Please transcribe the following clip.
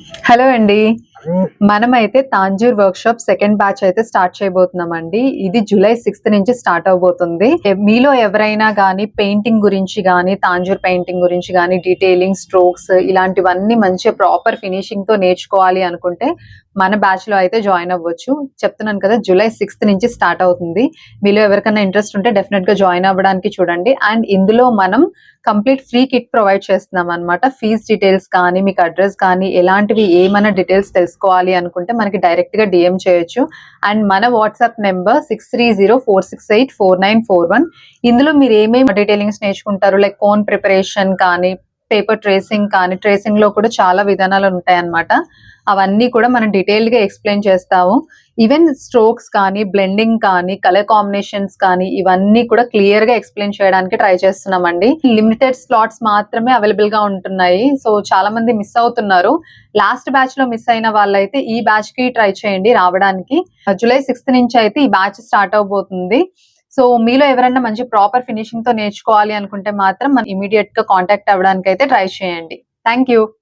Hello అండి. మనమైతే Tanjore workshop second batch అయితే స్టార్ట్ చేయబోతున్నామండి. ఇది జూలై 6 నుంచి స్టార్ట్ అవ్వబోతుంది. మీలో ఎవరైనా గానీ పెయింటింగ్ గురించి గానీ, తాంజూర్ పెయింటింగ్ గురించి గానీ, డీటెయిలింగ్, స్ట్రోక్స్ ఇలాంటివన్నీ మంచిగా ప్రాపర్ ఫినిషింగ్‌తో నేర్చుకోవాలి అనుకుంటే మన బ్యాచ్‌లో అయితే జాయిన్ అవ్వచ్చు. చెప్తున్నాను కదా! జూలై 6 నుంచి స్టార్ట్ అవుతుంది. మీలో ఎవరికైనా ఇంట్రెస్ట్ ఉంటే డెఫినిట్‌గా జాయిన్ అవ్వడానికి చూడండి. అండ్ ఇందులో మనం కంప్లీట్ ఫ్రీ కిట్ ప్రొవైడ్ చేస్తున్నామనమాట. ఫీజ్ డీటెయిల్స్ కానీ, మీకు అడ్రెస్ కానీ, ఎలాంటివి ఏమైనా డీటెయిల్స్ తెలుసుకోవాలి అనుకుంటే మనకి డైరెక్ట్‌గా డీఎం చేయొచ్చు. అండ్ మన వాట్సాప్ నెంబర్ 6304684941. ఇందులో మీరు ఏమేమి డీటెయిలింగ్స్ నేర్చుకుంటారు, లైక్ కోన్ ప్రిపరేషన్ కానీ, పేపర్ ట్రేసింగ్ కానీ, ట్రేసింగ్‌లో కూడా చాలా విధానాలు ఉంటాయన్నమాట. అవన్నీ కూడా మనం డీటెయిల్డ్‌గా ఎక్స్‌ప్లెయిన్ చేస్తాము. ఈవెన్ స్ట్రోక్స్ కానీ, బ్లెండింగ్ కానీ, కలర్ కాంబినేషన్స్ కానీ ఇవన్నీ కూడా క్లియర్‌గా ఎక్స్‌ప్లెయిన్ చేయడానికి ట్రై చేస్తున్నామండి. లిమిటెడ్ స్లాట్స్ మాత్రమే అవైలబుల్‌గా ఉంటున్నాయి. సో చాలా మంది మిస్ అవుతున్నారు. లాస్ట్ బ్యాచ్‌లో మిస్ అయిన వాళ్ళైతే ఈ బ్యాచ్‌కి ట్రై చేయండి రావడానికి. జూలై 6 నుంచి అయితే ఈ బ్యాచ్ స్టార్ట్ అవబోతుంది. సో మీలో ఎవరైనా మంచి ప్రాపర్ ఫినిషింగ్‌తో నేర్చుకోవాలి అనుకుంటే మాత్రం ఇమ్మీడియేట్‌గా కాంటాక్ట్ అవ్వడానికైతే ట్రై చేయండి. Thank you.